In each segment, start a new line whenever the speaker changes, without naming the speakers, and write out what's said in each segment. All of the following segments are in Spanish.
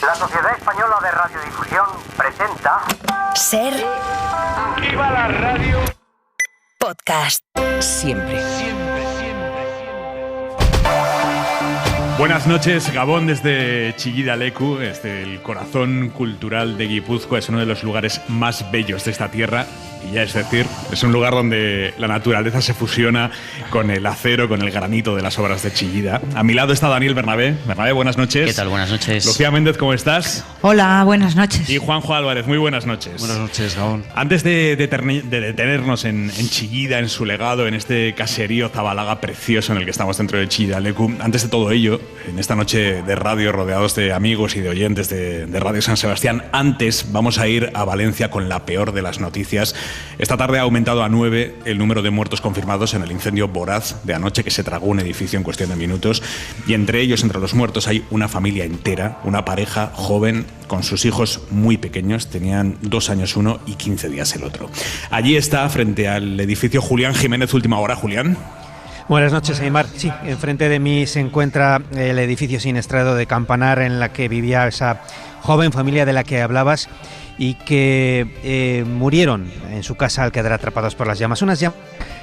La Sociedad Española de Radiodifusión presenta...
Ser...
Aquí va la radio...
Podcast. Siempre.
Buenas noches, Gabón desde Chillida Leku, el corazón cultural de Guipúzcoa. Es uno de los lugares más bellos de esta tierra. Y ya es decir, es un lugar donde la naturaleza se fusiona con el acero, con el granito de las obras de Chillida. A mi lado está Daniel Bernabé. Bernabé, buenas noches.
¿Qué tal? Buenas noches.
Lucía Méndez, ¿cómo estás?
Hola, buenas noches.
Y Juanjo Álvarez, muy buenas noches.
Buenas noches, Gabón.
Antes de detenernos en Chillida, en su legado, en este caserío Zabalaga precioso en el que estamos dentro de Chillida Leku, antes de todo ello, en esta noche de radio rodeados de amigos y de oyentes de Radio San Sebastián, antes vamos a ir a Valencia con la peor de las noticias. Esta tarde ha aumentado a 9 el número de muertos confirmados en el incendio voraz de anoche que se tragó un edificio en cuestión de minutos. Y entre ellos, entre los muertos, hay una familia entera, una pareja joven con sus hijos muy pequeños. Tenían 2 años uno y 15 días el otro. Allí está, frente al edificio, Julián Jiménez, Última Hora. Julián.
Buenas noches, Aymar. Sí, enfrente de mí se encuentra el edificio siniestrado de Campanar en la que vivía esa joven familia de la que hablabas y que murieron en su casa al quedar atrapados por las llamas. Unas llamas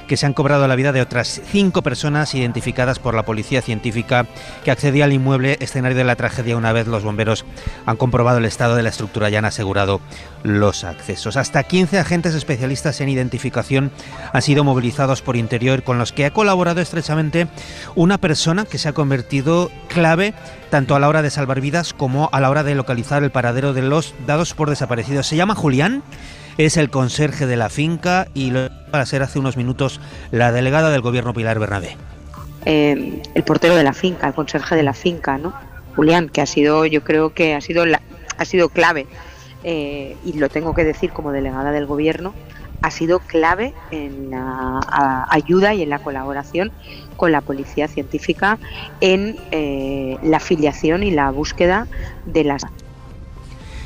que se han cobrado la vida de otras 5 personas identificadas por la policía científica que accedía al inmueble escenario de la tragedia una vez los bomberos han comprobado el estado de la estructura y han asegurado los accesos. Hasta 15 agentes especialistas en identificación han sido movilizados por Interior, con los que ha colaborado estrechamente una persona que se ha convertido clave tanto a la hora de salvar vidas como a la hora de localizar el paradero de los dados por desaparecidos. Se llama Julián. Es el conserje de la finca y lo para ser hace unos minutos la delegada del Gobierno, Pilar Bernabé.
El portero de la finca, el conserje de la finca, ¿no? Julián, que ha sido, yo creo que ha sido clave, y lo tengo que decir como delegada del Gobierno, ha sido clave en la ayuda y en la colaboración con la policía científica en la filiación y la búsqueda de las...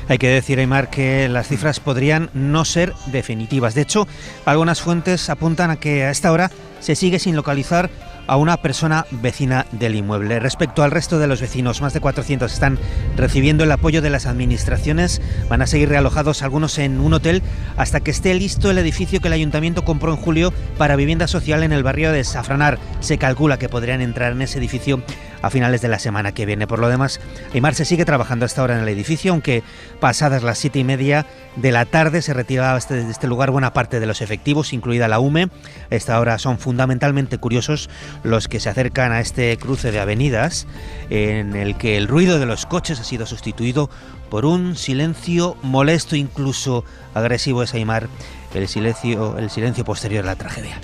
Hay que decir, Aymar, que las cifras podrían no ser definitivas. De hecho, algunas fuentes apuntan a que a esta hora se sigue sin localizar a una persona vecina del inmueble. Respecto al resto de los vecinos, más de 400 están recibiendo el apoyo de las administraciones. Van a seguir realojados algunos en un hotel hasta que esté listo el edificio que el ayuntamiento compró en julio para vivienda social en el barrio de Safranar. Se calcula que podrían entrar en ese edificio a finales de la semana que viene. Por lo demás, Aymar, se sigue trabajando hasta ahora en el edificio, aunque pasadas las 7:30 de la tarde se retiraba de este lugar buena parte de los efectivos, incluida la UME. A esta hora son fundamentalmente curiosos los que se acercan a este cruce de avenidas, en el que el ruido de los coches ha sido sustituido por un silencio molesto, incluso agresivo. Es, Aymar, el silencio posterior a la tragedia.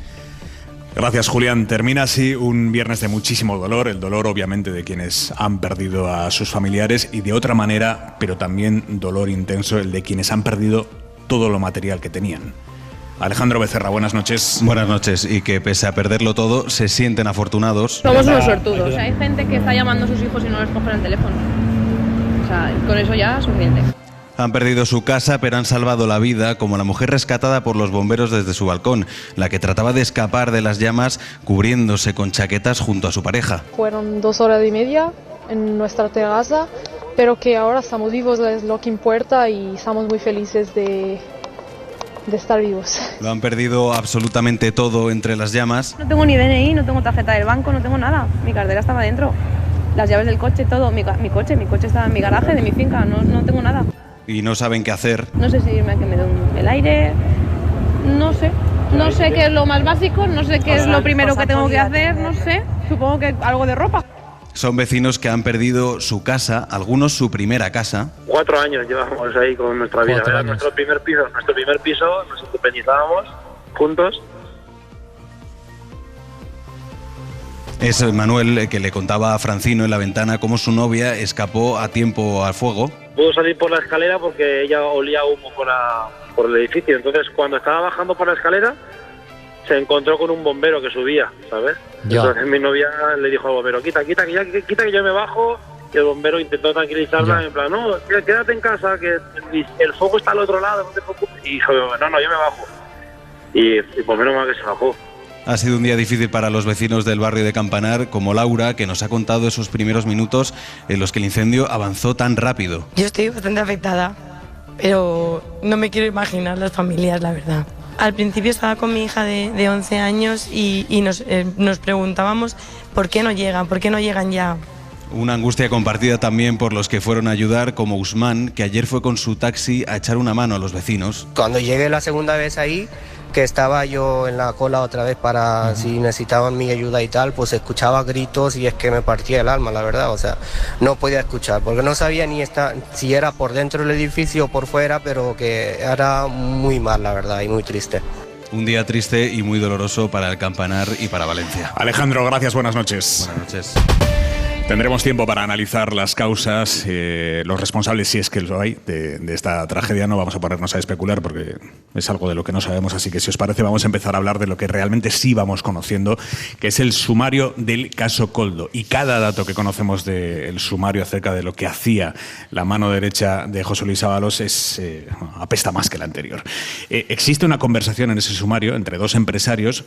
Gracias, Julián. Termina así un viernes de muchísimo dolor, el dolor obviamente de quienes han perdido a sus familiares y de otra manera, pero también dolor intenso, el de quienes han perdido todo lo material que tenían. Alejandro Becerra, buenas noches.
Buenas noches, y que pese a perderlo todo, se sienten afortunados.
Somos unos suertudos. O sea, hay gente que está llamando a sus hijos y no les cogen el teléfono. O sea, con eso ya es suficiente.
Han perdido su casa, pero han salvado la vida, como la mujer rescatada por los bomberos desde su balcón, la que trataba de escapar de las llamas cubriéndose con chaquetas junto a su pareja.
Fueron 2 horas y media en nuestra terraza, pero que ahora estamos vivos es lo que importa y estamos muy felices de estar vivos.
Lo han perdido absolutamente todo entre las llamas.
No tengo ni DNI, no tengo tarjeta del banco, no tengo nada. Mi cartera estaba dentro, las llaves del coche, todo. Mi coche estaba en mi garaje de mi finca, no tengo nada.
Y no saben qué hacer.
No sé si irme a que me den el aire, no sé qué es lo más básico, no sé qué es lo primero que tengo que hacer, no sé, supongo que algo de ropa.
Son vecinos que han perdido su casa, algunos su primera casa.
4 años llevamos ahí con nuestra vida. Era nuestro primer piso, nos independizábamos juntos.
Es Manuel que le contaba a Francino en la ventana cómo su novia escapó a tiempo al fuego.
Pudo salir por la escalera porque ella olía humo por el edificio. Entonces, cuando estaba bajando por la escalera, se encontró con un bombero que subía, ¿sabes? Ya. Entonces mi novia le dijo al bombero, quita que yo me bajo. Y el bombero intentó tranquilizarla, en plan, no, quédate en casa, que el fuego está al otro lado, no te preocupes. Y dijo, no, yo me bajo. Y el bombero más que se bajó.
Ha sido un día difícil para los vecinos del barrio de Campanar, como Laura, que nos ha contado esos primeros minutos en los que el incendio avanzó tan rápido.
Yo estoy bastante afectada, pero no me quiero imaginar las familias, la verdad. Al principio estaba con mi hija de 11 años y nos preguntábamos por qué no llegan ya.
Una angustia compartida también por los que fueron a ayudar, como Usman, que ayer fue con su taxi a echar una mano a los vecinos.
Cuando llegué la segunda vez ahí, que estaba yo en la cola otra vez para si necesitaban mi ayuda y tal, pues escuchaba gritos y es que me partía el alma, la verdad. O sea, no podía escuchar porque no sabía ni si era por dentro del edificio o por fuera, pero que era muy mal, la verdad, y muy triste.
Un día triste y muy doloroso para el Campanar y para Valencia.
Alejandro, gracias, buenas noches.
Buenas noches.
Tendremos tiempo para analizar las causas, los responsables, si es que lo hay, de esta tragedia. No vamos a ponernos a especular porque es algo de lo que no sabemos, así que si os parece vamos a empezar a hablar de lo que realmente sí vamos conociendo, que es el sumario del caso Koldo. Y cada dato que conocemos del sumario acerca de lo que hacía la mano derecha de José Luis Ábalos apesta más que la anterior. Existe una conversación en ese sumario entre dos empresarios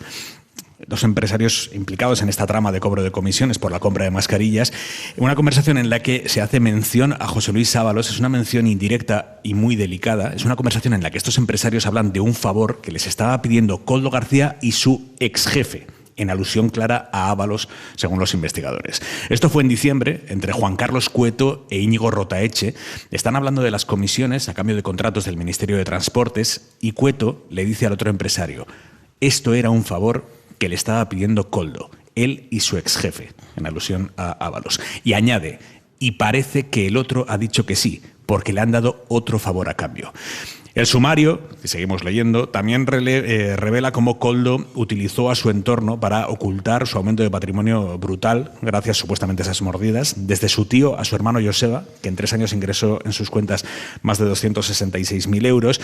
implicados en esta trama de cobro de comisiones por la compra de mascarillas, una conversación en la que se hace mención a José Luis Ábalos. Es una mención indirecta y muy delicada. Es una conversación en la que estos empresarios hablan de un favor que les estaba pidiendo Koldo García y su ex jefe, en alusión clara a Ábalos, según los investigadores. Esto fue en diciembre, entre Juan Carlos Cueto e Íñigo Rotaeche. Están hablando de las comisiones a cambio de contratos del Ministerio de Transportes y Cueto le dice al otro empresario: esto era un favor que le estaba pidiendo Koldo, él y su ex jefe, en alusión a Ábalos. Y añade: y parece que el otro ha dicho que sí, porque le han dado otro favor a cambio. El sumario, que seguimos leyendo, también revela cómo Koldo utilizó a su entorno para ocultar su aumento de patrimonio brutal, gracias supuestamente a esas mordidas, desde su tío a su hermano Joseba, que en 3 años ingresó en sus cuentas más de 266.000 euros,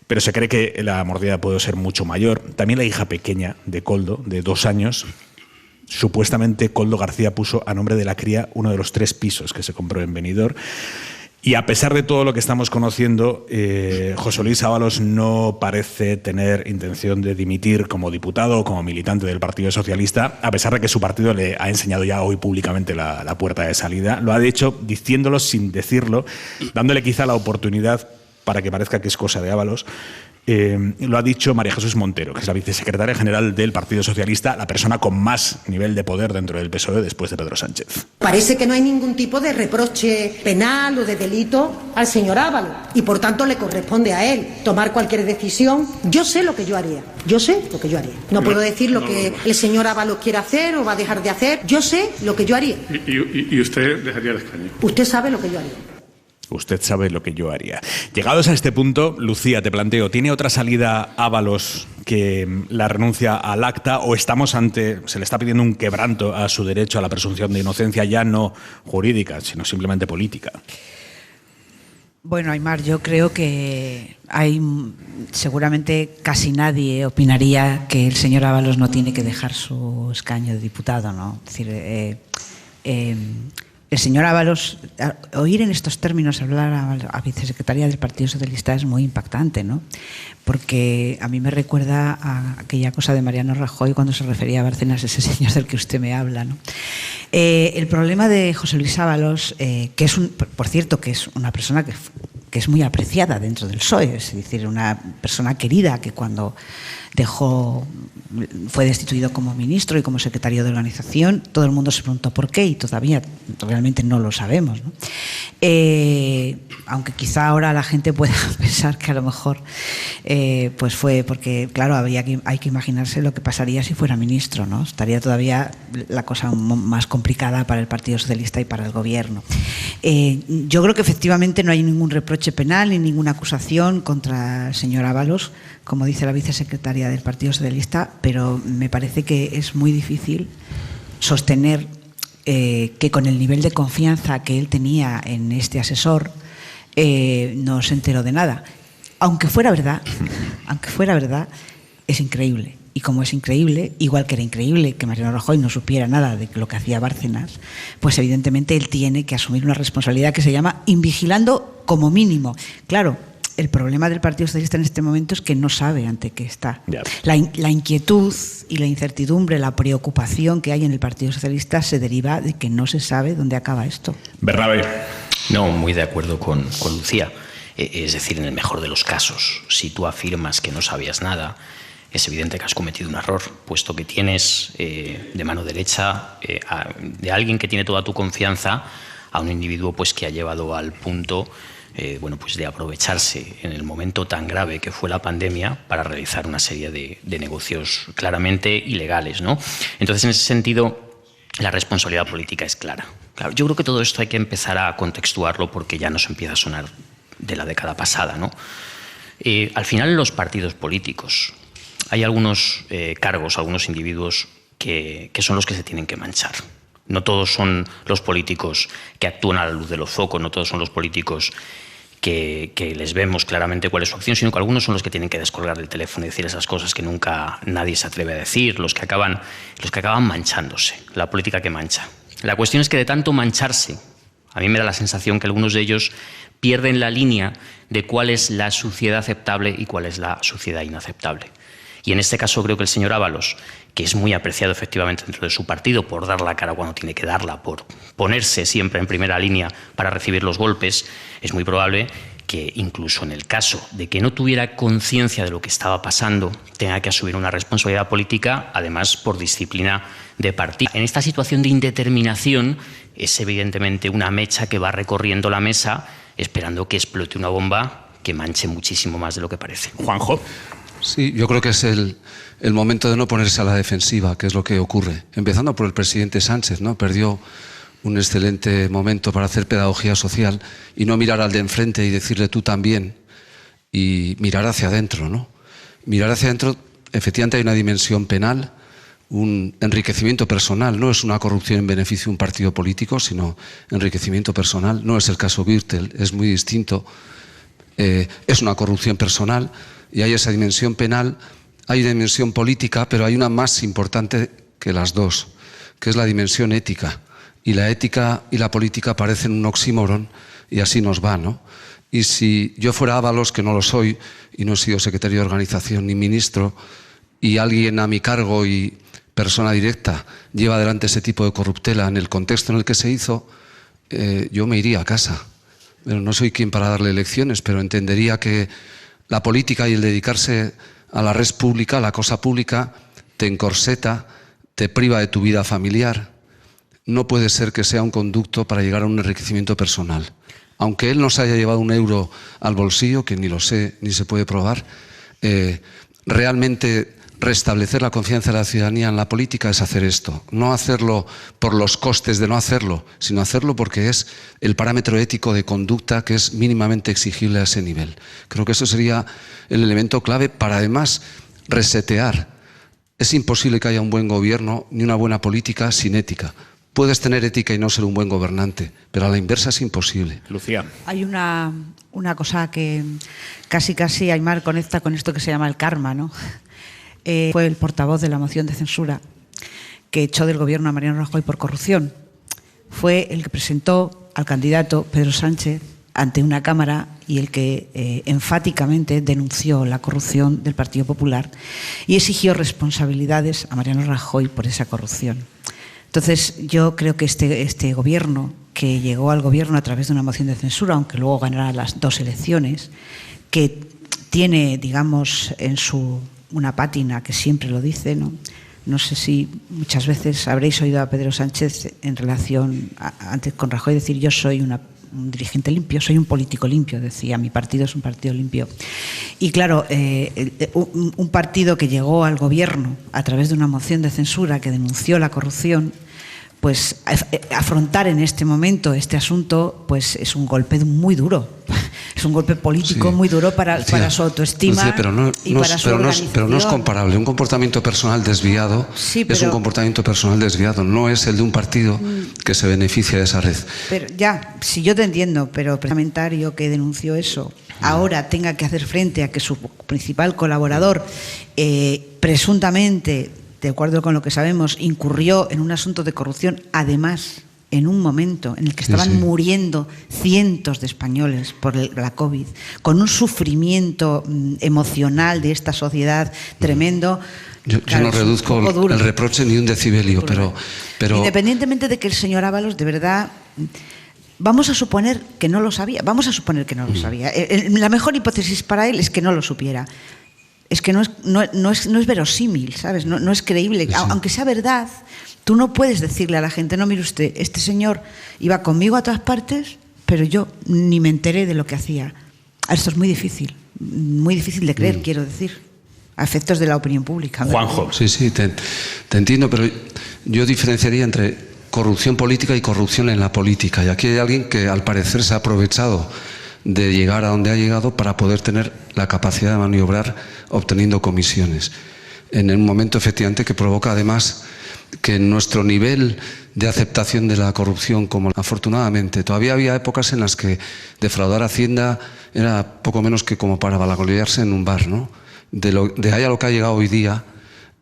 pero se cree que la mordida puede ser mucho mayor. También la hija pequeña de Koldo, de 2 años, supuestamente Koldo García puso a nombre de la cría uno de los 3 pisos que se compró en Benidorm. Y a pesar de todo lo que estamos conociendo, José Luis Ábalos no parece tener intención de dimitir como diputado o como militante del Partido Socialista, a pesar de que su partido le ha enseñado ya hoy públicamente la puerta de salida. Lo ha hecho diciéndolo sin decirlo, dándole quizá la oportunidad para que parezca que es cosa de Ábalos. Lo ha dicho María Jesús Montero, que es la vicesecretaria general del Partido Socialista, la persona con más nivel de poder dentro del PSOE después de Pedro Sánchez.
Parece que no hay ningún tipo de reproche penal o de delito al señor Ábalos y por tanto le corresponde a él tomar cualquier decisión. Yo sé lo que yo haría. No puedo decir lo que el señor Ábalos quiere hacer o va a dejar de hacer. Yo sé lo que yo haría.
¿Y usted dejaría el escaño?
Usted sabe lo que yo haría.
Usted sabe lo que yo haría. Llegados a este punto, Lucía, te planteo, ¿tiene otra salida Ábalos que la renuncia al acta o estamos se le está pidiendo un quebranto a su derecho a la presunción de inocencia, ya no jurídica, sino simplemente política?
Bueno, Aimar, yo creo que seguramente casi nadie opinaría que el señor Ábalos no tiene que dejar su escaño de diputado, ¿no? Es decir, el señor Ábalos, oír en estos términos hablar a vicesecretaria del Partido Socialista es muy impactante, ¿no? Porque a mí me recuerda a aquella cosa de Mariano Rajoy cuando se refería a Bárcenas, ese señor del que usted me habla, ¿no? El problema de José Luis Ábalos, que es por cierto, que es una persona que es muy apreciada dentro del PSOE, es decir, una persona querida que cuando fue destituido como ministro y como secretario de organización, todo el mundo se preguntó por qué y todavía realmente no lo sabemos, ¿no? Aunque quizá ahora la gente pueda pensar que a lo mejor pues fue porque, claro, hay que imaginarse lo que pasaría si fuera ministro, ¿no? Estaría todavía la cosa más complicada para el Partido Socialista y para el gobierno. Yo creo que efectivamente no hay ningún reproche penal ni ninguna acusación contra el señor Ábalos, como dice la vicesecretaria del Partido Socialista, pero me parece que es muy difícil sostener que con el nivel de confianza que él tenía en este asesor no se enteró de nada. Aunque fuera verdad, es increíble. Y como es increíble, igual que era increíble que Mariano Rajoy no supiera nada de lo que hacía Bárcenas, pues evidentemente él tiene que asumir una responsabilidad que se llama invigilando como mínimo. Claro, el problema del Partido Socialista en este momento es que no sabe ante qué está. La inquietud y la incertidumbre, la preocupación que hay en el Partido Socialista se deriva de que no se sabe dónde acaba esto.
Bernabé.
No, muy de acuerdo con Lucía. Es decir, en el mejor de los casos, si tú afirmas que no sabías nada, es evidente que has cometido un error, puesto que tienes de mano derecha de alguien que tiene toda tu confianza a un individuo pues que ha llevado al punto pues de aprovecharse en el momento tan grave que fue la pandemia para realizar una serie de negocios claramente ilegales, ¿no? Entonces, en ese sentido, la responsabilidad política es clara. Claro, yo creo que todo esto hay que empezar a contextuarlo porque ya nos empieza a sonar de la década pasada, ¿no? Al final, los partidos políticos, hay algunos cargos, algunos individuos que son los que se tienen que manchar. No todos son los políticos que actúan a la luz de los focos, no todos son los políticos que les vemos claramente cuál es su acción, sino que algunos son los que tienen que descolgar del teléfono y decir esas cosas que nunca nadie se atreve a decir, los que acaban manchándose, la política que mancha. La cuestión es que de tanto mancharse, a mí me da la sensación que algunos de ellos pierden la línea de cuál es la suciedad aceptable y cuál es la suciedad inaceptable. Y en este caso creo que el señor Ábalos, que es muy apreciado efectivamente dentro de su partido por dar la cara cuando tiene que darla, por ponerse siempre en primera línea para recibir los golpes, es muy probable que incluso en el caso de que no tuviera conciencia de lo que estaba pasando, tenga que asumir una responsabilidad política, además por disciplina de partido. En esta situación de indeterminación es evidentemente una mecha que va recorriendo la mesa esperando que explote una bomba que manche muchísimo más de lo que parece.
Juanjo.
Sí, yo creo que es el momento de no ponerse a la defensiva, que es lo que ocurre. Empezando por el presidente Sánchez, ¿no? Perdió un excelente momento para hacer pedagogía social y no mirar al de enfrente y decirle tú también, y mirar hacia adentro, ¿no? Mirar hacia adentro, efectivamente hay una dimensión penal, un enriquecimiento personal, no es una corrupción en beneficio de un partido político, sino enriquecimiento personal. No es el caso Gürtel, es muy distinto. Es una corrupción personal. Y hay esa dimensión penal, hay una dimensión política, pero hay una más importante que las dos, que es la dimensión ética. Y la ética y la política parecen un oxímoron y así nos va, ¿no? Y si yo fuera Ábalos, que no lo soy, y no he sido secretario de organización ni ministro, y alguien a mi cargo y persona directa lleva adelante ese tipo de corruptela en el contexto en el que se hizo, yo me iría a casa. Pero no soy quien para darle lecciones, pero entendería que la política y el dedicarse a la red pública, a la cosa pública, te encorseta, te priva de tu vida familiar. No puede ser que sea un conducto para llegar a un enriquecimiento personal. Aunque él no se haya llevado un euro al bolsillo, que ni lo sé, ni se puede probar, realmente restablecer la confianza de la ciudadanía en la política es hacer esto. No hacerlo por los costes de no hacerlo, sino hacerlo porque es el parámetro ético de conducta que es mínimamente exigible a ese nivel. Creo que eso sería el elemento clave para además resetear. Es imposible que haya un buen gobierno ni una buena política sin ética. Puedes tener ética y no ser un buen gobernante, pero a la inversa es imposible.
Lucía.
Hay una cosa que casi Aymar conecta con esto que se llama el karma, ¿no? Fue el portavoz de la moción de censura que echó del gobierno a Mariano Rajoy por corrupción. Fue el que presentó al candidato Pedro Sánchez ante una cámara y el que enfáticamente denunció la corrupción del Partido Popular y exigió responsabilidades a Mariano Rajoy por esa corrupción. Entonces, yo creo que este gobierno, que llegó al gobierno a través de una moción de censura, aunque luego ganará las dos elecciones, que tiene, digamos, en su una pátina que siempre lo dice, ¿no? No sé si muchas veces habréis oído a Pedro Sánchez en relación antes con Rajoy decir yo soy un dirigente limpio, soy un político limpio, decía, mi partido es un partido limpio. Y claro, un partido que llegó al gobierno a través de una moción de censura que denunció la corrupción, pues afrontar en este momento este asunto pues es un golpe muy duro. Es un golpe político muy duro para su autoestima y para su organización.
Pero no es comparable. Un comportamiento personal desviado es un comportamiento personal desviado. No es el de un partido que se beneficia de esa red.
Pero ya, si yo te entiendo, pero el parlamentario que denunció eso ahora tenga que hacer frente a que su principal colaborador presuntamente, de acuerdo con lo que sabemos, incurrió en un asunto de corrupción, además en un momento en el que estaban muriendo cientos de españoles por la COVID, con un sufrimiento emocional de esta sociedad tremendo.
Yo no reduzco el reproche ni un decibelio, pero...
Independientemente de que el señor Ábalos, de verdad... Vamos a suponer que no lo sabía. La mejor hipótesis para él es que no lo supiera. Es que no es verosímil, ¿sabes? No es creíble. Sí. Aunque sea verdad, tú no puedes decirle a la gente, no, mire usted, este señor iba conmigo a todas partes, pero yo ni me enteré de lo que hacía. Esto es muy difícil de creer, quiero decir, a efectos de la opinión pública.
Juanjo.
Sí, te entiendo, pero yo diferenciaría entre corrupción política y corrupción en la política. Y aquí hay alguien que al parecer se ha aprovechado de llegar a donde ha llegado para poder tener la capacidad de maniobrar obteniendo comisiones. En un momento efectivamente que provoca además que nuestro nivel de aceptación de la corrupción, como afortunadamente, todavía había épocas en las que defraudar a Hacienda era poco menos que como para vanagloriarse en un bar, ¿no? De ahí a lo que ha llegado hoy día,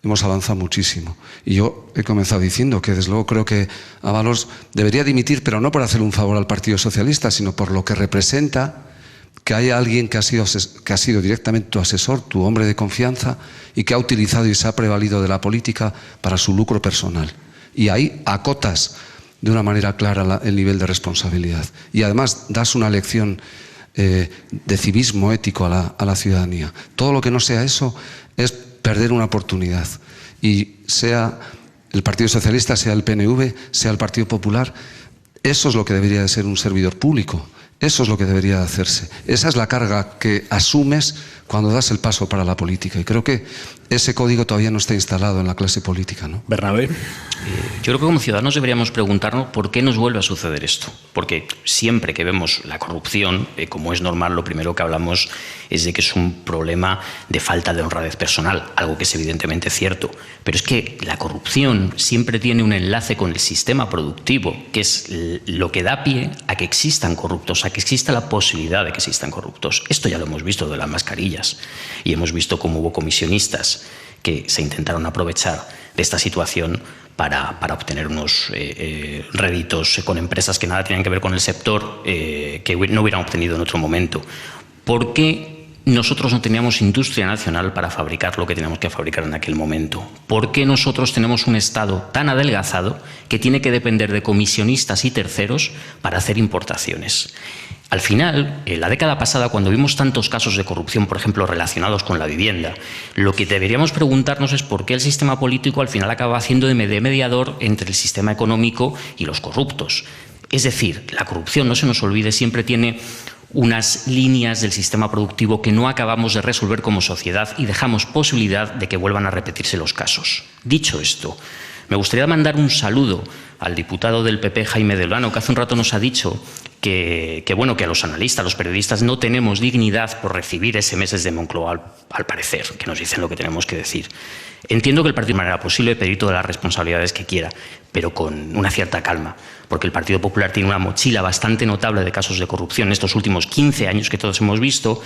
hemos avanzado muchísimo. Y yo he comenzado diciendo que desde luego creo que Ábalos debería dimitir, pero no por hacer un favor al Partido Socialista, sino por lo que representa que haya alguien que ha sido directamente tu asesor, tu hombre de confianza, y que ha utilizado y se ha prevalido de la política para su lucro personal. Y ahí acotas de una manera clara el nivel de responsabilidad. Y además das una lección de civismo ético a la ciudadanía. Todo lo que no sea eso es perder una oportunidad, y sea el Partido Socialista, sea el PNV, sea el Partido Popular, eso es lo que debería de ser un servidor público, eso es lo que debería de hacerse, esa es la carga que asumes cuando das el paso para la política, y creo que ese código todavía no está instalado en la clase política, ¿no?
Bernabé.
Yo creo que como ciudadanos deberíamos preguntarnos por qué nos vuelve a suceder esto, porque siempre que vemos la corrupción, como es normal, lo primero que hablamos es de que es un problema de falta de honradez personal, algo que es evidentemente cierto, pero es que la corrupción siempre tiene un enlace con el sistema productivo, que es lo que da pie a que existan corruptos, a que exista la posibilidad de que existan corruptos. Esto ya lo hemos visto de las mascarillas, y hemos visto cómo hubo comisionistas que se intentaron aprovechar de esta situación para obtener unos réditos con empresas que nada tenían que ver con el sector, que no hubieran obtenido en otro momento. ¿Por qué nosotros no teníamos industria nacional para fabricar lo que teníamos que fabricar en aquel momento? ¿Por qué nosotros tenemos un Estado tan adelgazado que tiene que depender de comisionistas y terceros para hacer importaciones? Al final, en la década pasada, cuando vimos tantos casos de corrupción, por ejemplo, relacionados con la vivienda, lo que deberíamos preguntarnos es por qué el sistema político al final acaba haciendo de mediador entre el sistema económico y los corruptos. Es decir, la corrupción, no se nos olvide, siempre tiene unas líneas del sistema productivo que no acabamos de resolver como sociedad y dejamos posibilidad de que vuelvan a repetirse los casos. Dicho esto, me gustaría mandar un saludo al diputado del PP, Jaime Delano, que hace un rato nos ha dicho que a los analistas, los periodistas, no tenemos dignidad por recibir SMS de Moncloa, al parecer, que nos dicen lo que tenemos que decir. Entiendo que el partido de manera posible pedir todas las responsabilidades que quiera, pero con una cierta calma, porque el Partido Popular tiene una mochila bastante notable de casos de corrupción en estos últimos 15 años que todos hemos visto.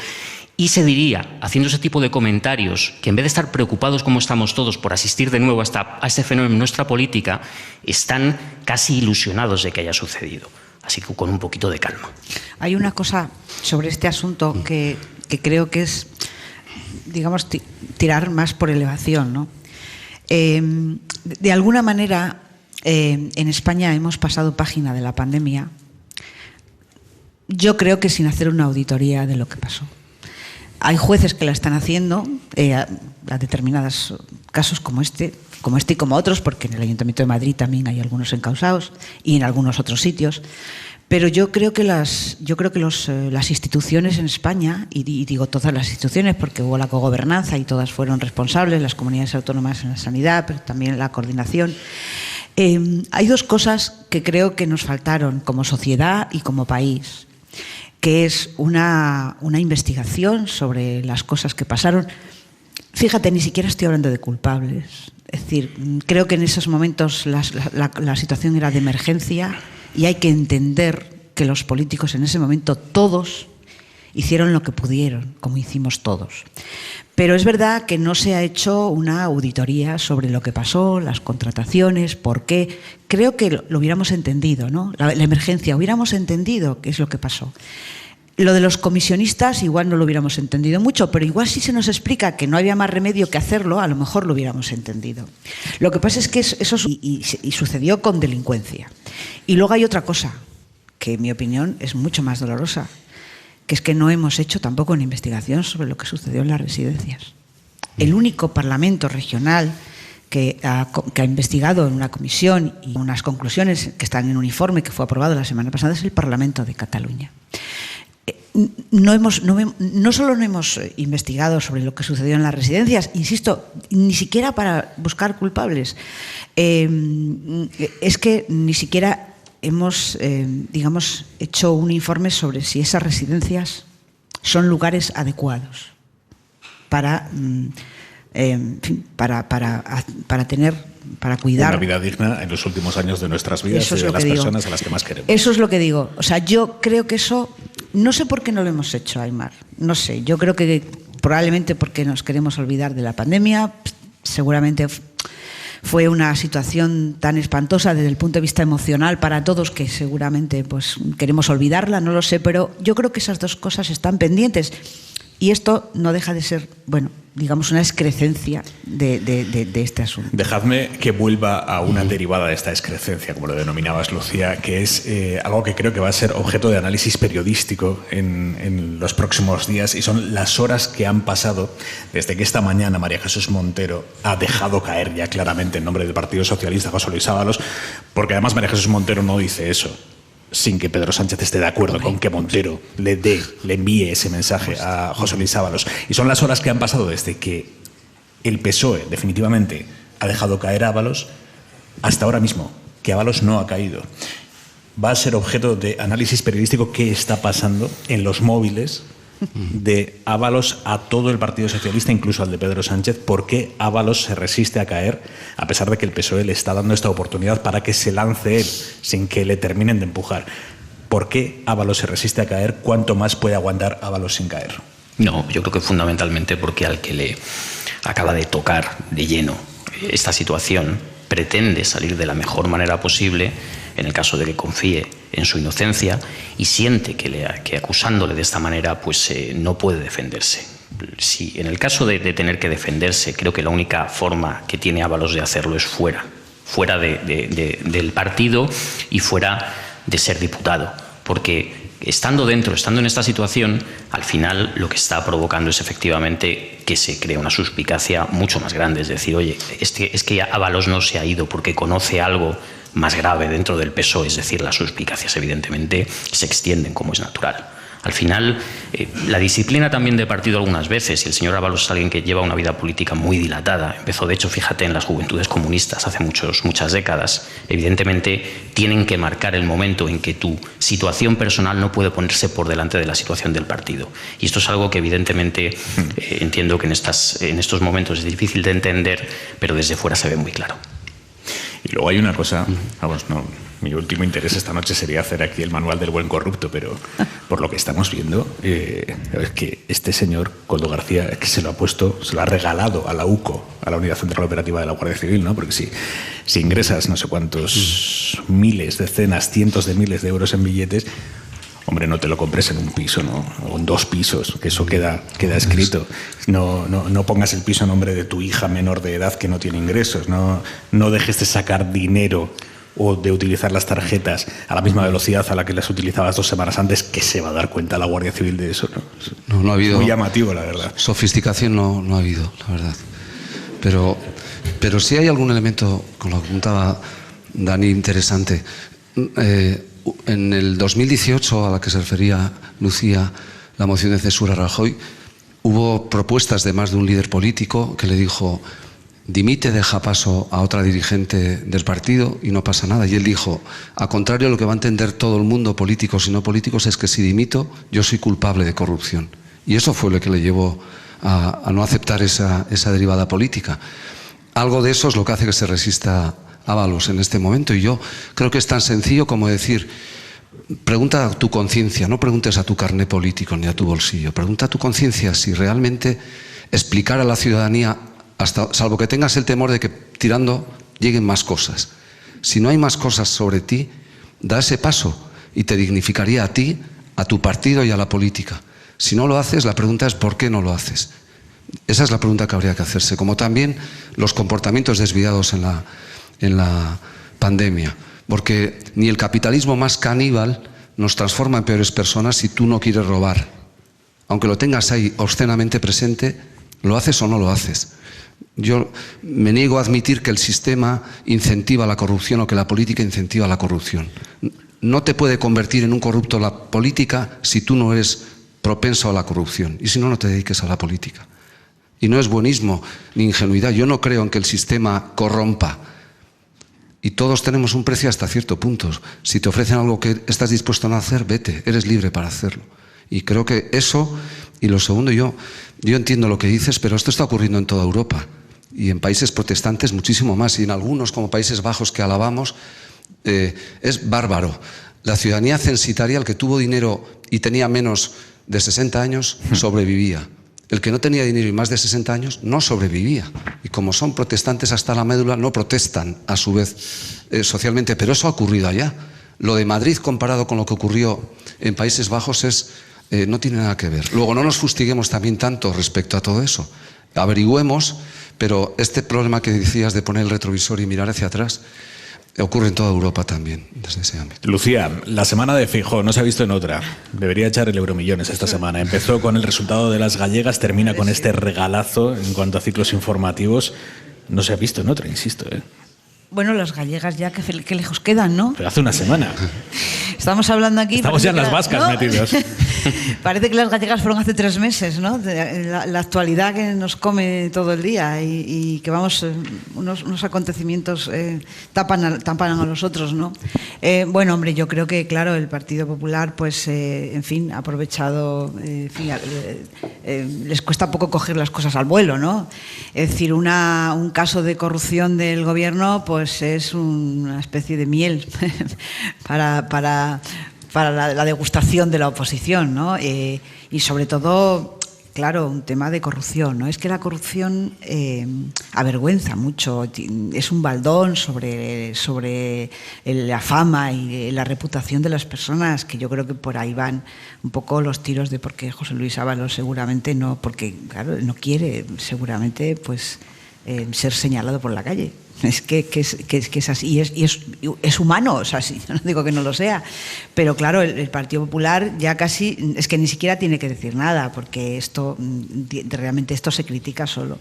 Y se diría, haciendo ese tipo de comentarios, que en vez de estar preocupados como estamos todos por asistir de nuevo a este fenómeno en nuestra política, están casi ilusionados de que haya sucedido. Así que con un poquito de calma.
Hay una cosa sobre este asunto que creo que es, digamos, tirar más por elevación, ¿no? De alguna manera, en España hemos pasado página de la pandemia, yo creo que sin hacer una auditoría de lo que pasó. Hay jueces que la están haciendo a determinados casos como este y como otros, porque en el Ayuntamiento de Madrid también hay algunos encausados y en algunos otros sitios. Pero yo creo que las instituciones en España, y digo todas las instituciones porque hubo la cogobernanza y todas fueron responsables, las comunidades autónomas en la sanidad, pero también la coordinación. Hay dos cosas que creo que nos faltaron como sociedad y como país, que es una investigación sobre las cosas que pasaron. Fíjate, ni siquiera estoy hablando de culpables. Es decir, creo que en esos momentos la situación era de emergencia y hay que entender que los políticos en ese momento todos hicieron lo que pudieron, como hicimos todos. Pero es verdad que no se ha hecho una auditoría sobre lo que pasó, las contrataciones, por qué. Creo que lo hubiéramos entendido, ¿no? La emergencia, hubiéramos entendido qué es lo que pasó. Lo de los comisionistas igual no lo hubiéramos entendido mucho, pero igual si se nos explica que no había más remedio que hacerlo, a lo mejor lo hubiéramos entendido. Lo que pasa es que eso y sucedió con delincuencia. Y luego hay otra cosa, que en mi opinión es mucho más dolorosa, que es que no hemos hecho tampoco una investigación sobre lo que sucedió en las residencias. El único parlamento regional que ha investigado en una comisión y unas conclusiones que están en un informe que fue aprobado la semana pasada es el Parlamento de Cataluña. No solo no hemos investigado sobre lo que sucedió en las residencias, insisto, ni siquiera para buscar culpables, es que ni siquiera hemos, digamos, hecho un informe sobre si esas residencias son lugares adecuados para cuidar
una vida digna en los últimos años de nuestras vidas y de las personas a las que más queremos.
Eso es lo que digo. O sea, yo creo que eso, no sé por qué no lo hemos hecho, Aimar. No sé, yo creo que probablemente porque nos queremos olvidar de la pandemia, seguramente fue una situación tan espantosa desde el punto de vista emocional para todos que seguramente pues queremos olvidarla, no lo sé, pero yo creo que esas dos cosas están pendientes. Y esto no deja de ser, bueno, digamos, una excrecencia de este asunto.
Dejadme que vuelva a una derivada de esta excrecencia, como lo denominabas, Lucía, que es algo que creo que va a ser objeto de análisis periodístico en los próximos días, y son las horas que han pasado desde que esta mañana María Jesús Montero ha dejado caer ya claramente en nombre del Partido Socialista José Luis Ábalos, porque además María Jesús Montero no dice eso sin que Pedro Sánchez esté de acuerdo con que Montero le envíe ese mensaje a José Luis Ábalos. Y son las horas que han pasado desde que el PSOE definitivamente ha dejado caer a Ábalos hasta ahora mismo, que Ábalos no ha caído. Va a ser objeto de análisis periodístico qué está pasando en los móviles de Ábalos a todo el Partido Socialista, incluso al de Pedro Sánchez, por qué Ábalos se resiste a caer, a pesar de que el PSOE le está dando esta oportunidad para que se lance él, sin que le terminen de empujar. ¿Por qué Ábalos se resiste a caer? ¿Cuánto más puede aguantar Ábalos sin caer?
No, yo creo que fundamentalmente porque al que le acaba de tocar de lleno esta situación pretende salir de la mejor manera posible, en el caso de que confíe en su inocencia y siente que acusándole de esta manera pues no puede defenderse. Si en el caso de tener que defenderse, creo que la única forma que tiene Ábalos de hacerlo es fuera del partido y fuera de ser diputado, porque estando dentro, estando en esta situación, al final lo que está provocando es efectivamente que se cree una suspicacia mucho más grande. Es decir, oye, es que Ábalos no se ha ido porque conoce algo más grave dentro del PSOE, es decir, las suspicacias evidentemente se extienden como es natural. Al final, la disciplina también de partido algunas veces, y el señor Ábalos es alguien que lleva una vida política muy dilatada, empezó de hecho, fíjate, en las juventudes comunistas hace muchas décadas, evidentemente tienen que marcar el momento en que tu situación personal no puede ponerse por delante de la situación del partido. Y esto es algo que evidentemente entiendo que en estos momentos es difícil de entender, pero desde fuera se ve muy claro.
Y luego hay una cosa, vamos, no, mi último interés esta noche sería hacer aquí el manual del buen corrupto, pero por lo que estamos viendo, es que este señor, Koldo García, es que se lo ha regalado a la UCO, a la Unidad Central Operativa de la Guardia Civil, ¿no? Porque si ingresas no sé cuántos miles, decenas, cientos de miles de euros en billetes, hombre, no te lo compres en un piso, ¿no? O en 2 pisos, que eso queda escrito. No pongas el piso a nombre de tu hija menor de edad que no tiene ingresos. No dejes de sacar dinero o de utilizar las tarjetas a la misma velocidad a la que las utilizabas 2 semanas antes, que se va a dar cuenta la Guardia Civil de eso, ¿no?
No ha habido.
Muy llamativo, la verdad.
Sofisticación no ha habido, la verdad. Pero sí hay algún elemento, con lo que apuntaba Dani, interesante. En el 2018, a la que se refería Lucía, la moción de censura a Rajoy, hubo propuestas de más de un líder político que le dijo: dimite, deja paso a otra dirigente del partido y no pasa nada. Y él dijo: a contrario de lo que va a entender todo el mundo, políticos y no políticos, es que si dimito, yo soy culpable de corrupción. Y eso fue lo que le llevó a no aceptar esa derivada política. Algo de eso es lo que hace que se resista Ábalos en este momento, y yo creo que es tan sencillo como decir: Pregunta a tu conciencia, no preguntes a tu carné político ni a tu bolsillo. Pregunta a tu conciencia si realmente explicar a la ciudadanía, salvo que tengas el temor de que tirando lleguen más cosas. Si no hay más cosas sobre ti, da ese paso y te dignificaría a ti, a tu partido y a la política. Si no lo haces, la pregunta es ¿por qué no lo haces? Esa es la pregunta que habría que hacerse, como también los comportamientos desviados en la pandemia. Porque ni el capitalismo más caníbal nos transforma en peores personas si tú no quieres robar. Aunque lo tengas ahí obscenamente presente, ¿lo haces o no lo haces? Yo me niego a admitir que el sistema incentiva la corrupción o que la política incentiva la corrupción. No te puede convertir en un corrupto la política si tú no eres propenso a la corrupción. Y si no, no te dediques a la política. Y no es buenismo ni ingenuidad. Yo no creo en que el sistema corrompa. Y todos tenemos un precio hasta cierto punto. Si te ofrecen algo que estás dispuesto a no hacer, vete, eres libre para hacerlo. Y creo que eso, y lo segundo, yo entiendo lo que dices, pero esto está ocurriendo en toda Europa. Y en países protestantes muchísimo más. Y en algunos, como Países Bajos, que alabamos, es bárbaro. La ciudadanía censitaria, el que tuvo dinero y tenía menos de 60 años, sobrevivía. El que no tenía dinero y más de 60 años no sobrevivía. Y como son protestantes hasta la médula, no protestan a su vez socialmente. Pero eso ha ocurrido allá. Lo de Madrid comparado con lo que ocurrió en Países Bajos no tiene nada que ver. Luego, no nos fustiguemos también tanto respecto a todo eso. Averigüemos, pero este problema que decías de poner el retrovisor y mirar hacia atrás ocurre en toda Europa también, desde ese ámbito.
Lucía, la semana de Feijóo no se ha visto en otra. Debería echar el Euromillones esta semana. Empezó con el resultado de las gallegas, termina con este regalazo en cuanto a ciclos informativos. No se ha visto en otra, insisto.
Bueno, las gallegas ya que lejos quedan, ¿no?
Pero hace una semana.
Estamos hablando aquí...
Estamos ya en las vascas, ¿no? Metidos.
Parece que las gallegas fueron hace 3 meses, ¿no? La actualidad que nos come todo el día y que vamos, unos acontecimientos tapan a los otros, ¿no? Bueno, hombre, yo creo que, claro, el Partido Popular, pues, en fin, ha aprovechado, les cuesta poco coger las cosas al vuelo, ¿no? Es decir, un caso de corrupción del gobierno, pues es una especie de miel para la degustación de la oposición, ¿no? Y sobre todo, claro, un tema de corrupción, ¿no? Es que la corrupción avergüenza mucho, es un baldón sobre la fama y la reputación de las personas, que yo creo que por ahí van un poco los tiros de por qué José Luis Ábalos seguramente no, porque claro, no quiere seguramente pues ser señalado por la calle. Es que es así, y es humano, o sea, sí, yo no digo que no lo sea, pero claro, el Partido Popular ya casi, es que ni siquiera tiene que decir nada, porque realmente esto se critica solo.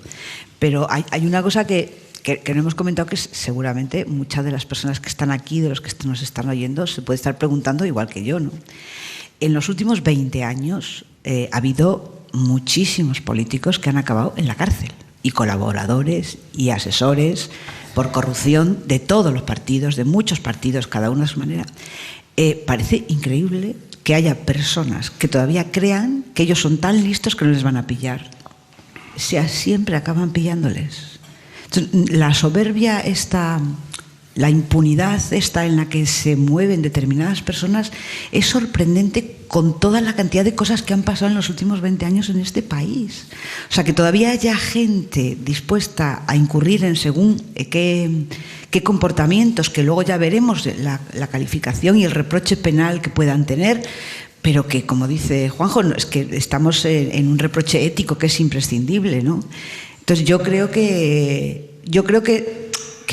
Pero hay una cosa que no hemos comentado, que seguramente muchas de las personas que están aquí, de los que nos están oyendo, se puede estar preguntando igual que yo, ¿no? En los últimos 20 años ha habido muchísimos políticos que han acabado en la cárcel, y colaboradores y asesores por corrupción de todos los partidos, de muchos partidos, cada uno a su manera. Parece increíble que haya personas que todavía crean que ellos son tan listos que no les van a pillar. O sea, siempre acaban pillándoles. Entonces, la soberbia esta, la impunidad esta en la que se mueven determinadas personas es sorprendente, con toda la cantidad de cosas que han pasado en los últimos 20 años en este país. O sea, que todavía haya gente dispuesta a incurrir en según qué comportamientos, que luego ya veremos la calificación y el reproche penal que puedan tener, pero que, como dice Juanjo, es que estamos en un reproche ético que es imprescindible, ¿no? Entonces yo creo que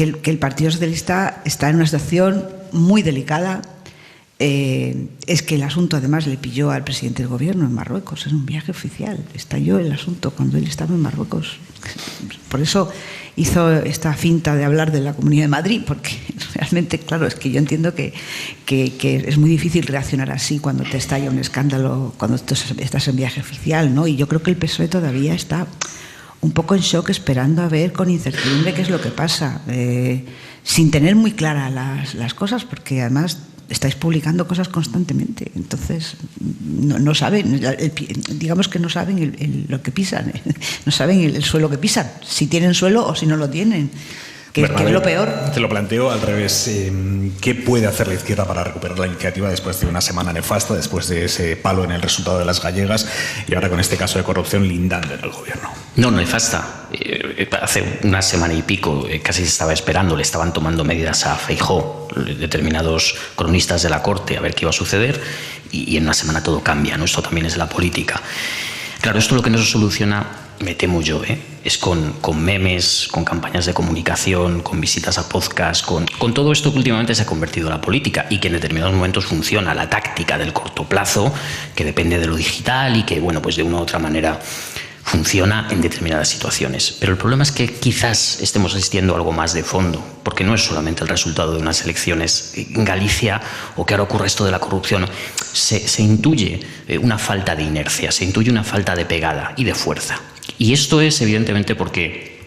el Partido Socialista está en una situación muy delicada. Es que el asunto además le pilló al presidente del gobierno en Marruecos, en un viaje oficial, estalló el asunto cuando él estaba en Marruecos. Por eso hizo esta finta de hablar de la Comunidad de Madrid, porque realmente, claro, es que yo entiendo que es muy difícil reaccionar así cuando te estalla un escándalo, cuando estás en viaje oficial, ¿no? Y yo creo que el PSOE todavía está un poco en shock, esperando a ver con incertidumbre qué es lo que pasa, sin tener muy claras las cosas, porque además estáis publicando cosas constantemente, entonces no saben, digamos que no saben lo que pisan, no saben el suelo que pisan, si tienen suelo o si no lo tienen. que es lo peor.
Te lo planteo al revés. ¿Qué puede hacer la izquierda para recuperar la iniciativa después de una semana nefasta, después de ese palo en el resultado de las gallegas y ahora con este caso de corrupción lindando en el gobierno?
No, nefasta. Hace una semana y pico casi se estaba esperando, le estaban tomando medidas a Feijóo, determinados cronistas de la corte, a ver qué iba a suceder, y en una semana todo cambia, ¿no? Esto también es la política. Claro, esto lo que no se soluciona, me temo yo, es con memes, con campañas de comunicación, con visitas a podcast, con todo esto que últimamente se ha convertido en la política y que en determinados momentos funciona, la táctica del corto plazo, que depende de lo digital y que, bueno, pues de una u otra manera funciona en determinadas situaciones. Pero el problema es que quizás estemos asistiendo a algo más de fondo, porque no es solamente el resultado de unas elecciones en Galicia o que ahora ocurre esto de la corrupción. Se intuye una falta de inercia, se intuye una falta de pegada y de fuerza. Y esto es evidentemente porque,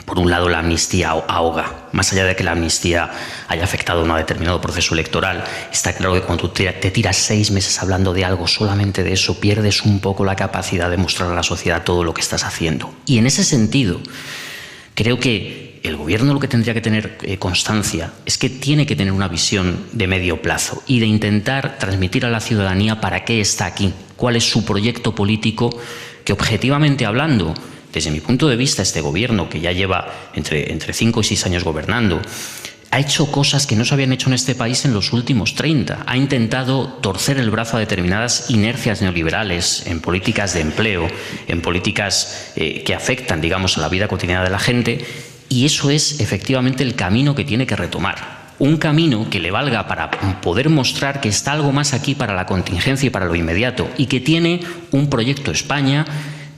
por un lado, la amnistía ahoga. Más allá de que la amnistía haya afectado a un determinado proceso electoral, está claro que cuando tú te tiras 6 meses hablando de algo, solamente de eso, pierdes un poco la capacidad de mostrar a la sociedad todo lo que estás haciendo. Y en ese sentido, creo que el gobierno lo que tendría que tener constancia es que tiene que tener una visión de medio plazo y de intentar transmitir a la ciudadanía para qué está aquí, cuál es su proyecto político, que objetivamente hablando, desde mi punto de vista, este gobierno, que ya lleva entre 5 y 6 años gobernando, ha hecho cosas que no se habían hecho en este país en los últimos 30. Ha intentado torcer el brazo a determinadas inercias neoliberales en políticas de empleo, en políticas que afectan, digamos, a la vida cotidiana de la gente, y eso es efectivamente el camino que tiene que retomar. Un camino que le valga para poder mostrar que está algo más aquí para la contingencia y para lo inmediato, y que tiene un proyecto España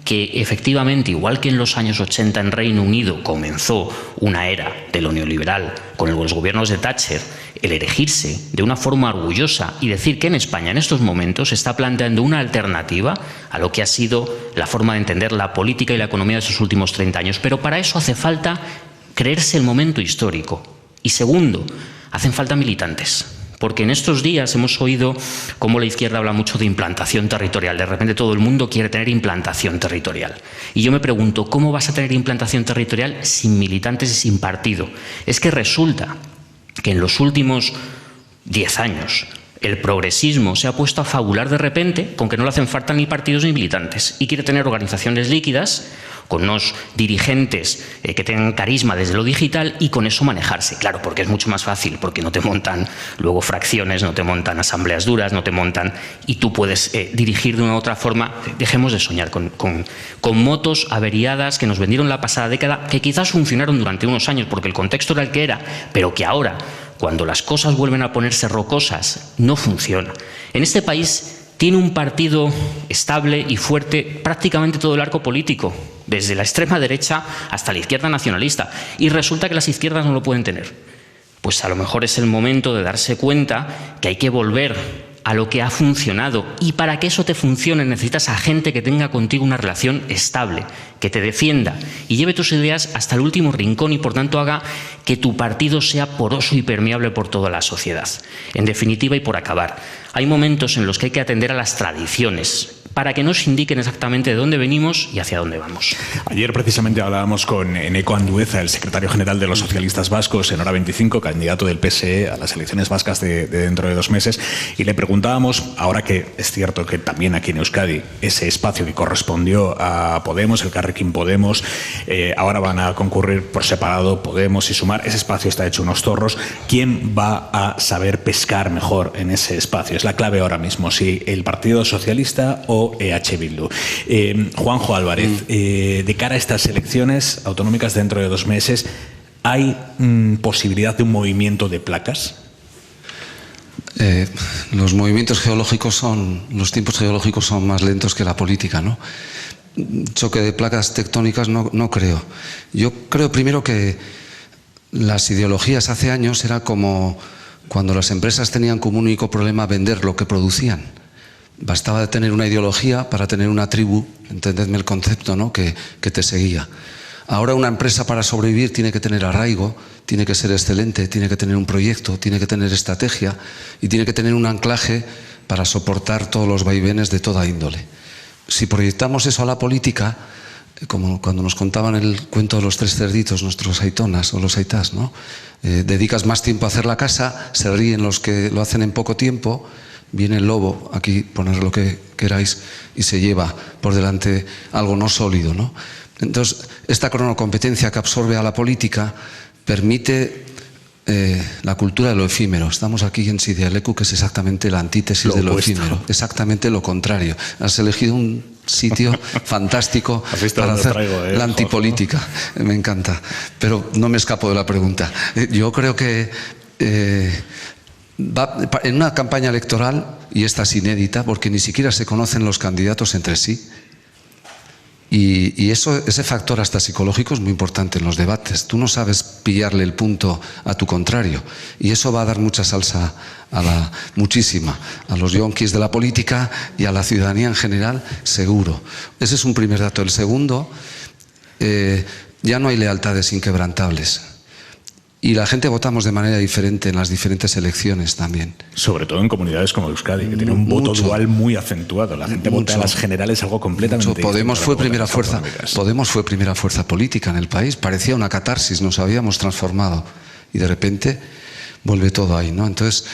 que efectivamente, igual que en los años 80 en Reino Unido comenzó una era de lo neoliberal con los gobiernos de Thatcher, el erigirse de una forma orgullosa y decir que en España en estos momentos se está planteando una alternativa a lo que ha sido la forma de entender la política y la economía de estos últimos 30 años. Pero para eso hace falta creerse el momento histórico. Y segundo, hacen falta militantes. Porque en estos días hemos oído cómo la izquierda habla mucho de implantación territorial. De repente todo el mundo quiere tener implantación territorial. Y yo me pregunto, ¿cómo vas a tener implantación territorial sin militantes y sin partido? Es que resulta que en los últimos 10 años el progresismo se ha puesto a fabular de repente con que no le hacen falta ni partidos ni militantes y quiere tener organizaciones líquidas con unos dirigentes que tengan carisma desde lo digital y con eso manejarse. Claro, porque es mucho más fácil, porque no te montan luego fracciones, no te montan asambleas duras, no te montan y tú puedes dirigir de una u otra forma. Dejemos de soñar con motos averiadas que nos vendieron la pasada década, que quizás funcionaron durante unos años porque el contexto era el que era, pero que ahora, cuando las cosas vuelven a ponerse rocosas, no funciona. En este país tiene un partido estable y fuerte prácticamente todo el arco político, desde la extrema derecha hasta la izquierda nacionalista, y resulta que las izquierdas no lo pueden tener. Pues a lo mejor es el momento de darse cuenta que hay que volver a lo que ha funcionado, y para que eso te funcione necesitas a gente que tenga contigo una relación estable, que te defienda y lleve tus ideas hasta el último rincón y por tanto haga que tu partido sea poroso y permeable por toda la sociedad. En definitiva, y por acabar, hay momentos en los que hay que atender a las tradiciones para que nos indiquen exactamente de dónde venimos y hacia dónde vamos.
Ayer precisamente hablábamos con Eneko Andueza, el secretario general de los socialistas vascos, en Hora 25, candidato del PSE a las elecciones vascas de dentro de 2 meses, y le preguntábamos, ahora que es cierto que también aquí en Euskadi ese espacio que correspondió a Podemos, el Carrequín Podemos, ahora van a concurrir por separado Podemos y Sumar, ese espacio está hecho unos zorros. ¿Quién va a saber pescar mejor en ese espacio? Es la clave ahora mismo, si el Partido Socialista o EH Bildu. Juanjo Álvarez, de cara a estas elecciones autonómicas dentro de 2 meses, ¿hay posibilidad de un movimiento de placas?
Los movimientos geológicos los tiempos geológicos son más lentos que la política, ¿no? Choque de placas tectónicas no creo. Yo creo primero que las ideologías hace años era como cuando las empresas tenían como único problema vender lo que producían. Bastaba tener una ideología para tener una tribu, entendedme el concepto, ¿no? que te seguía. Ahora una empresa para sobrevivir tiene que tener arraigo, tiene que ser excelente, tiene que tener un proyecto, tiene que tener estrategia y tiene que tener un anclaje para soportar todos los vaivenes de toda índole. Si proyectamos eso a la política, como cuando nos contaban el cuento de los 3 cerditos, nuestros aitonas o los aitás, ¿no? Dedicas más tiempo a hacer la casa, se ríen los que lo hacen en poco tiempo, viene el lobo, aquí poner lo que queráis, y se lleva por delante algo no sólido, ¿no? Entonces, esta cronocompetencia que absorbe a la política permite la cultura de lo efímero. Estamos aquí en Sidialecu, que es exactamente la antítesis de lo efímero, exactamente lo contrario. Has elegido un sitio fantástico para hacer la antipolítica. Me encanta, pero no me escapo de la pregunta. Yo creo que en una campaña electoral, y esta es inédita porque ni siquiera se conocen los candidatos entre sí, y ese factor hasta psicológico es muy importante en los debates. Tú no sabes pillarle el punto a tu contrario, y eso va a dar mucha salsa, muchísima, a los yonkis de la política y a la ciudadanía en general, seguro. Ese es un primer dato. El segundo, ya no hay lealtades inquebrantables. Y la gente votamos de manera diferente en las diferentes elecciones también.
Sobre todo en comunidades como Euskadi, que tiene un voto dual muy acentuado. La gente vota en las generales algo completamente distinto.
Podemos fue primera fuerza política en el país. Parecía una catarsis, nos habíamos transformado. Y de repente vuelve todo ahí, ¿no? Entonces,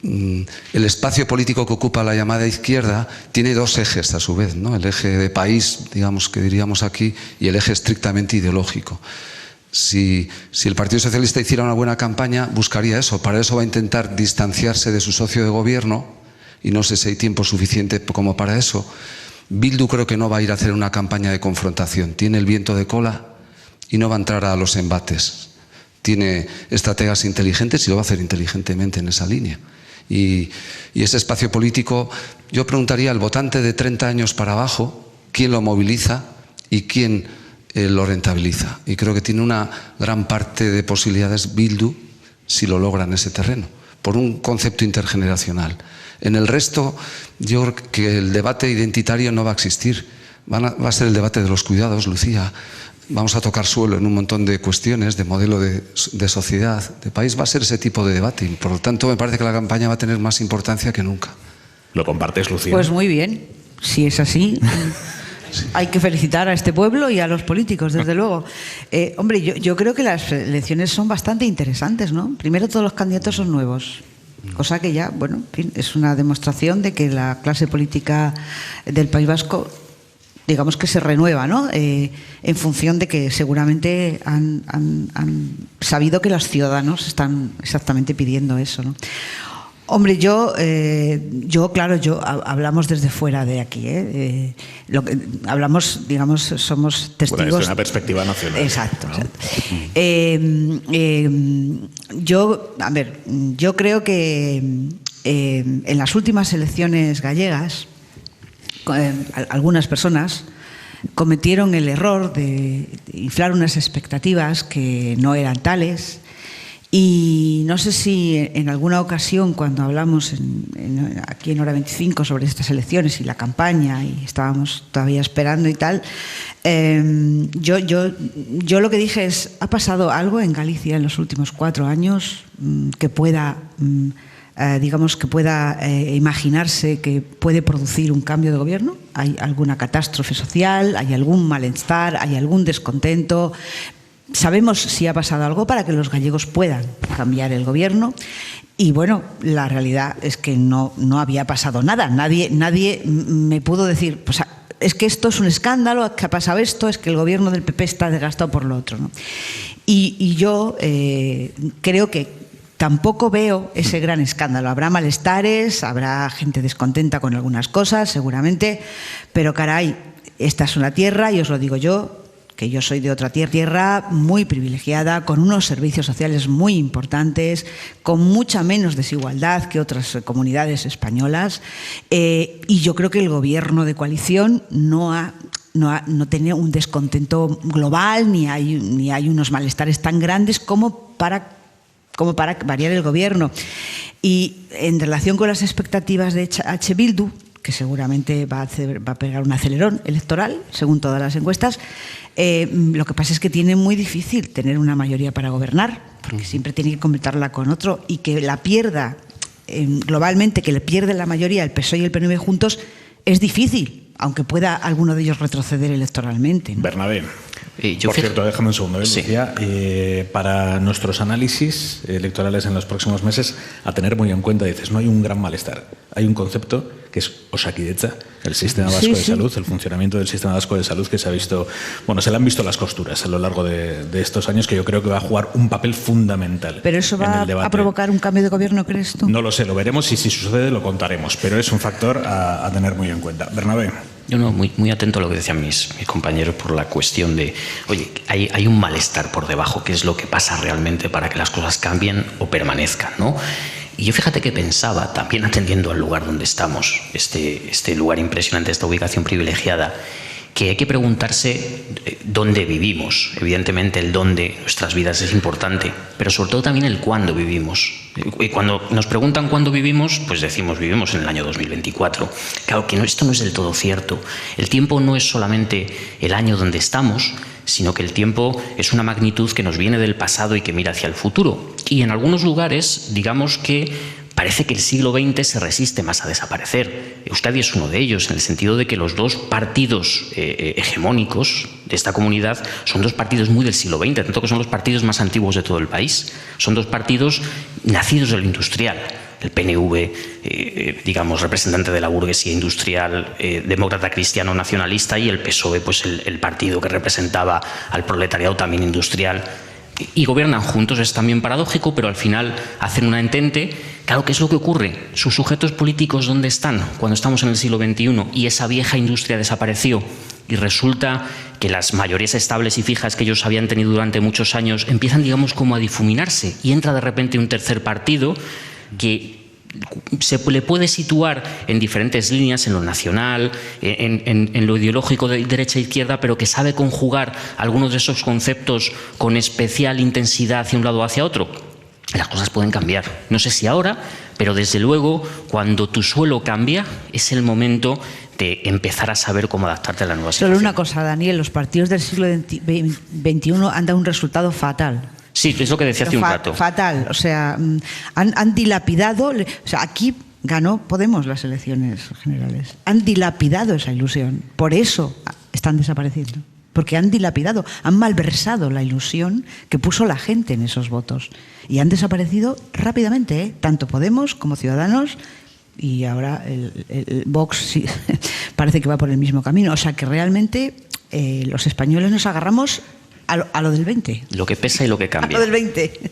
el espacio político que ocupa la llamada izquierda tiene 2 ejes a su vez, ¿no? El eje de país, digamos, que diríamos aquí, y el eje estrictamente ideológico. Si el Partido Socialista hiciera una buena campaña, buscaría eso. Para eso va a intentar distanciarse de su socio de gobierno, y no sé si hay tiempo suficiente como para eso. Bildu creo que no va a ir a hacer una campaña de confrontación. Tiene el viento de cola y no va a entrar a los embates. Tiene estrategas inteligentes y lo va a hacer inteligentemente en esa línea. Y ese espacio político, yo preguntaría al votante de 30 años para abajo, ¿quién lo moviliza y quién lo rentabiliza? Y creo que tiene una gran parte de posibilidades Bildu si lo logra en ese terreno, por un concepto intergeneracional. En el resto, yo creo que el debate identitario no va a existir. Va a ser el debate de los cuidados, Lucía. Vamos a tocar suelo en un montón de cuestiones, de modelo de sociedad, de país. Va a ser ese tipo de debate, y por lo tanto me parece que la campaña va a tener más importancia que nunca.
¿Lo compartes, Lucía?
Pues muy bien, si es así. Hay que felicitar a este pueblo y a los políticos, desde luego. Hombre, yo creo que las elecciones son bastante interesantes, ¿no? Primero, todos los candidatos son nuevos, cosa que ya, bueno, en fin, es una demostración de que la clase política del País Vasco, digamos que se renueva, ¿no? En función de que seguramente han sabido que los ciudadanos están exactamente pidiendo eso, ¿no? Hombre, hablamos desde fuera de aquí, hablamos, digamos, somos testigos.
Desde una perspectiva nacional.
Exacto. ¿No? Yo creo que en las últimas elecciones gallegas, algunas personas cometieron el error de inflar unas expectativas que no eran tales. Y no sé si en alguna ocasión, cuando hablamos aquí en Hora 25 sobre estas elecciones y la campaña, y estábamos todavía esperando y tal, yo lo que dije es, ¿ha pasado algo en Galicia en los últimos 4 años que pueda, imaginarse que puede producir un cambio de gobierno? ¿Hay alguna catástrofe social? ¿Hay algún malestar? ¿Hay algún descontento? ¿Sabemos si ha pasado algo para que los gallegos puedan cambiar el gobierno? Y bueno, la realidad es que no había pasado nada. Nadie me pudo decir, pues es que esto es un escándalo, que ha pasado esto, es que el gobierno del PP está desgastado por lo otro, ¿no? Y yo creo que tampoco veo ese gran escándalo. Habrá malestares, habrá gente descontenta con algunas cosas, seguramente, pero caray, esta es una tierra, y os lo digo yo, que yo soy de otra tierra muy privilegiada, con unos servicios sociales muy importantes, con mucha menos desigualdad que otras comunidades españolas, y yo creo que el gobierno de coalición no tiene un descontento global, ni hay unos malestares tan grandes como para variar el gobierno. Y en relación con las expectativas de H. Bildu, que seguramente va a pegar un acelerón electoral, según todas las encuestas, lo que pasa es que tiene muy difícil tener una mayoría para gobernar, porque siempre tiene que completarla con otro, y que la pierda globalmente, que le pierde la mayoría el PSOE y el PNV juntos, es difícil. aunque pueda alguno de ellos retroceder electoralmente, ¿no?
Bernabé. Por cierto, déjame un segundo, Lucía. Para nuestros análisis electorales en los próximos meses, a tener muy en cuenta, dices, no hay un gran malestar. Hay un concepto que es Osakidetza, el Sistema Vasco de Salud, el funcionamiento del Sistema Vasco de Salud, que se ha visto, bueno, se le han visto las costuras a lo largo de estos años, que yo creo que va a jugar un papel fundamental.
¿Pero eso va a provocar un cambio de gobierno, crees tú?
No lo sé, lo veremos y si sucede lo contaremos, pero es un factor a tener muy en cuenta. Bernabé.
Yo no, muy atento a lo que decían mis compañeros por la cuestión de, oye, hay un malestar por debajo, ¿qué es lo que pasa realmente para que las cosas cambien o permanezcan, ¿no? Y yo fíjate que pensaba, también atendiendo al lugar donde estamos, este lugar impresionante, esta ubicación privilegiada, que hay que preguntarse dónde vivimos. Evidentemente el dónde en nuestras vidas es importante, pero sobre todo también el cuándo vivimos. Y cuando nos preguntan cuándo vivimos, pues decimos vivimos en el año 2024. Claro que esto no es del todo cierto. El tiempo no es solamente el año donde estamos, sino que el tiempo es una magnitud que nos viene del pasado y que mira hacia el futuro. Y en algunos lugares, digamos que parece que el siglo XX se resiste más a desaparecer. Euskadi es uno de ellos, en el sentido de que los dos partidos hegemónicos de esta comunidad son dos partidos muy del siglo XX, tanto que son los partidos más antiguos de todo el país. Son dos partidos nacidos de lo industrial. El PNV, digamos, representante de la burguesía industrial, demócrata cristiano nacionalista, y el PSOE, pues el partido que representaba al proletariado también industrial. Y gobiernan juntos, es también paradójico, pero al final hacen una entente. Claro, ¿qué es lo que ocurre? Sus sujetos políticos, ¿dónde están cuando estamos en el siglo XXI y esa vieja industria desapareció? Y resulta que las mayorías estables y fijas que ellos habían tenido durante muchos años empiezan, digamos, como a difuminarse, y entra de repente un tercer partido que se le puede situar en diferentes líneas, en lo nacional, en lo ideológico de derecha e izquierda, pero que sabe conjugar algunos de esos conceptos con especial intensidad hacia un lado o hacia otro. Las cosas pueden cambiar. No sé si ahora, pero desde luego, cuando tu suelo cambia, es el momento de empezar a saber cómo adaptarte a la nueva situación.
Solo una cosa, Daniel, los partidos del siglo XXI han dado un resultado fatal.
Sí, es lo que decía hace un rato.
Fatal, o sea, han dilapidado, o sea, aquí ganó Podemos las elecciones generales, han dilapidado esa ilusión, por eso están desapareciendo, porque han dilapidado, han malversado la ilusión que puso la gente en esos votos, y han desaparecido rápidamente, tanto Podemos como Ciudadanos, y ahora el Vox sí, parece que va por el mismo camino, o sea que realmente los españoles nos agarramos a lo del 20.
Lo que pesa y lo que cambia.
A lo del 20.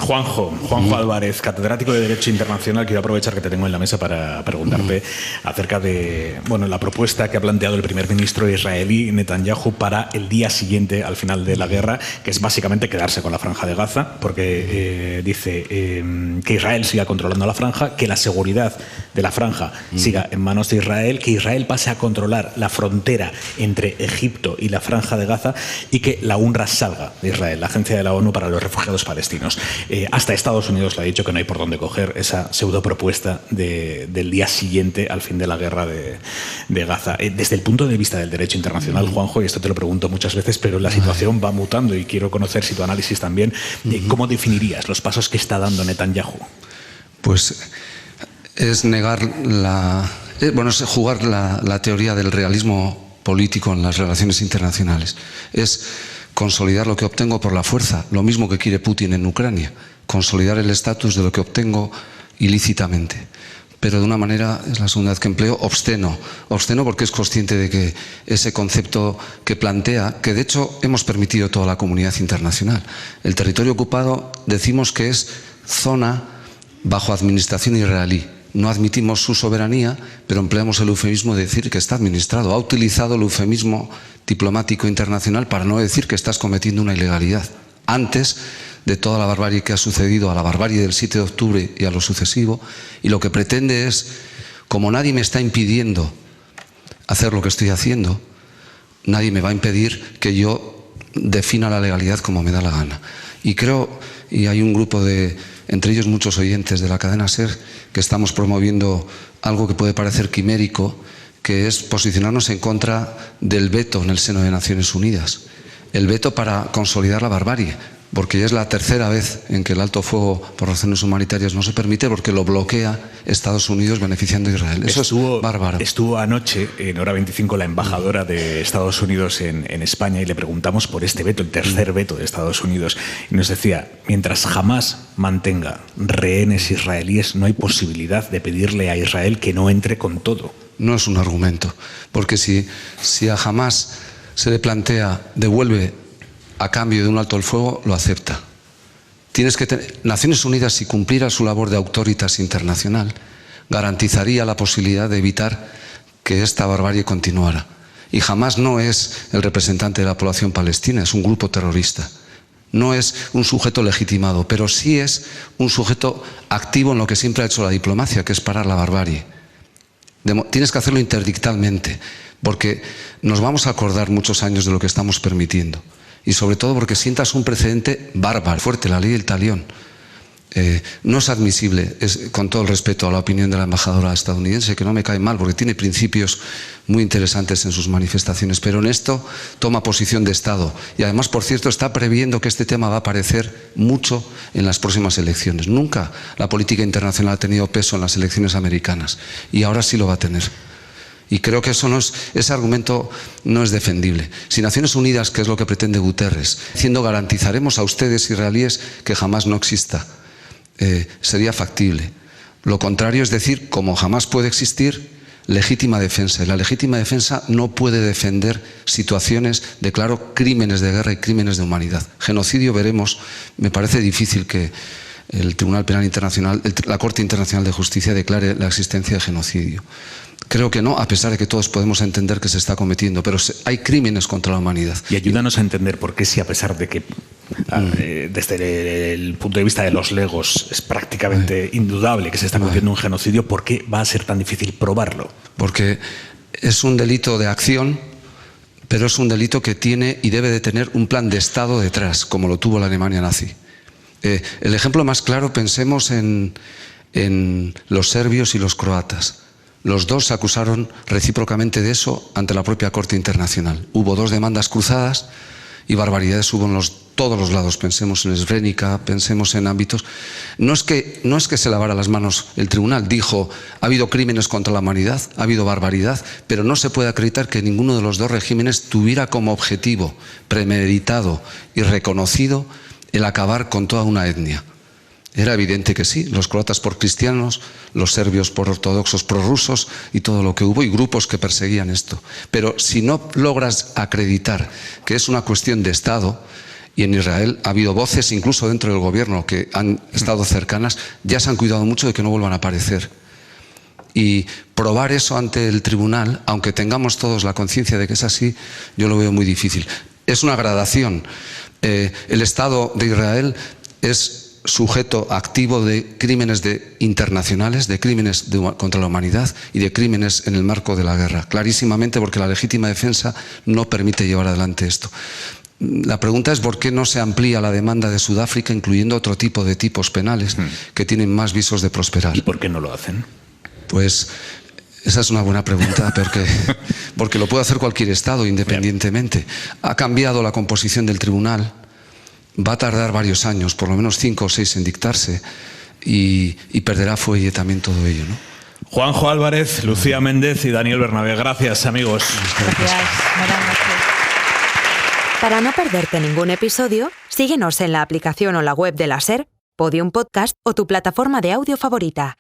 Juanjo Álvarez, catedrático de Derecho Internacional, quiero aprovechar que te tengo en la mesa para preguntarte acerca de la propuesta que ha planteado el primer ministro israelí Netanyahu para el día siguiente al final de la guerra, que es básicamente quedarse con la Franja de Gaza, porque dice que Israel siga controlando la franja, que la seguridad de la franja siga en manos de Israel, que Israel pase a controlar la frontera entre Egipto y la Franja de Gaza, y que la UNRWA salga de Israel, la Agencia de la ONU para los Refugiados Palestinos. Hasta Estados Unidos le ha dicho que no hay por dónde coger esa pseudo propuesta del día siguiente al fin de la guerra de Gaza. Desde el punto de vista del derecho internacional, Juanjo, y esto te lo pregunto muchas veces, pero la situación va mutando y quiero conocer si tu análisis también, ¿cómo definirías los pasos que está dando Netanyahu?
Pues es negar es jugar la teoría del realismo político en las relaciones internacionales. Es consolidar lo que obtengo por la fuerza, lo mismo que quiere Putin en Ucrania, consolidar el estatus de lo que obtengo ilícitamente, pero de una manera, es la segunda vez que empleo, obsceno porque es consciente de que ese concepto que plantea, que de hecho hemos permitido toda la comunidad internacional, el territorio ocupado decimos que es zona bajo administración israelí. No admitimos su soberanía, pero empleamos el eufemismo de decir que está administrado. Ha utilizado el eufemismo diplomático internacional para no decir que estás cometiendo una ilegalidad. Antes de toda la barbarie que ha sucedido, a la barbarie del 7 de octubre y a lo sucesivo, y lo que pretende es, como nadie me está impidiendo hacer lo que estoy haciendo, nadie me va a impedir que yo defina la legalidad como me da la gana. Y creo, y hay un grupo entre ellos muchos oyentes de la cadena SER, que estamos promoviendo algo que puede parecer quimérico, que es posicionarnos en contra del veto en el seno de Naciones Unidas. El veto para consolidar la barbarie. porque ya es la tercera vez en que el alto fuego por razones humanitarias no se permite porque lo bloquea Estados Unidos beneficiando a Israel. Eso es bárbaro.
Estuvo anoche en Hora 25 la embajadora de Estados Unidos en España y le preguntamos por este veto, el tercer veto de Estados Unidos, y nos decía, mientras Hamás mantenga rehenes israelíes, no hay posibilidad de pedirle a Israel que no entre con todo.
No es un argumento, porque si a Hamás se le plantea devuelve a cambio de un alto el fuego, lo acepta. Naciones Unidas, si cumpliera su labor de autoritas internacional, garantizaría la posibilidad de evitar que esta barbarie continuara. Y Hamás no es el representante de la población palestina, es un grupo terrorista. No es un sujeto legitimado, pero sí es un sujeto activo en lo que siempre ha hecho la diplomacia, que es parar la barbarie. Tienes que hacerlo interdictalmente, porque nos vamos a acordar muchos años de lo que estamos permitiendo. Y sobre todo porque sientas un precedente bárbaro, fuerte, la ley del talión. No es admisible, con todo el respeto a la opinión de la embajadora estadounidense, que no me cae mal porque tiene principios muy interesantes en sus manifestaciones, pero en esto toma posición de Estado. Y además, por cierto, está previendo que este tema va a aparecer mucho en las próximas elecciones. Nunca la política internacional ha tenido peso en las elecciones americanas y ahora sí lo va a tener. Y creo que ese argumento no es defendible. Si Naciones Unidas, que es lo que pretende Guterres, diciendo garantizaremos a ustedes israelíes que jamás no exista, sería factible. Lo contrario es decir, como jamás puede existir, legítima defensa. Y la legítima defensa no puede defender situaciones de claro crímenes de guerra y crímenes de humanidad. Genocidio veremos, me parece difícil que el Tribunal Penal Internacional, la Corte Internacional de Justicia declare la existencia de genocidio. Creo que no, a pesar de que todos podemos entender que se está cometiendo, pero hay crímenes contra la humanidad.
Y ayúdanos a entender por qué, si a pesar de que desde el punto de vista de los legos es prácticamente indudable que se está cometiendo un genocidio, ¿por qué va a ser tan difícil probarlo?
Porque es un delito de acción, pero es un delito que tiene y debe de tener un plan de Estado detrás, como lo tuvo la Alemania nazi. El ejemplo más claro, pensemos en los serbios y los croatas. Los dos se acusaron recíprocamente de eso ante la propia Corte Internacional. Hubo 2 demandas cruzadas y barbaridades hubo en todos los lados. Pensemos en Srebrenica, pensemos en ámbitos. No es que se lavara las manos el tribunal, dijo, ha habido crímenes contra la humanidad, ha habido barbaridad, pero no se puede acreditar que ninguno de los 2 regímenes tuviera como objetivo premeditado y reconocido el acabar con toda una etnia. Era evidente que sí, los croatas por cristianos, los serbios por ortodoxos prorrusos y todo lo que hubo, y grupos que perseguían esto. Pero si no logras acreditar que es una cuestión de Estado, y en Israel ha habido voces incluso dentro del gobierno que han estado cercanas, ya se han cuidado mucho de que no vuelvan a aparecer. Y probar eso ante el tribunal, aunque tengamos todos la conciencia de que es así, yo lo veo muy difícil. Es una gradación. El Estado de Israel es sujeto activo de crímenes internacionales, de crímenes contra la humanidad y de crímenes en el marco de la guerra, clarísimamente, porque la legítima defensa no permite llevar adelante esto. La pregunta es por qué no se amplía la demanda de Sudáfrica, incluyendo otro tipo de tipos penales que tienen más visos de prosperar.
¿Y por qué no lo hacen?
Pues esa es una buena pregunta, porque lo puede hacer cualquier Estado independientemente. Ha cambiado la composición del tribunal. Va a tardar varios años, por lo menos 5 o 6 en dictarse, y perderá fuelle también todo ello, ¿no?
Juanjo Álvarez, Lucía Méndez y Daniel Bernabé. Gracias, amigos.
Gracias. Para no perderte ningún episodio, síguenos en la aplicación o la web de la SER, Podium Podcast o tu plataforma de audio favorita.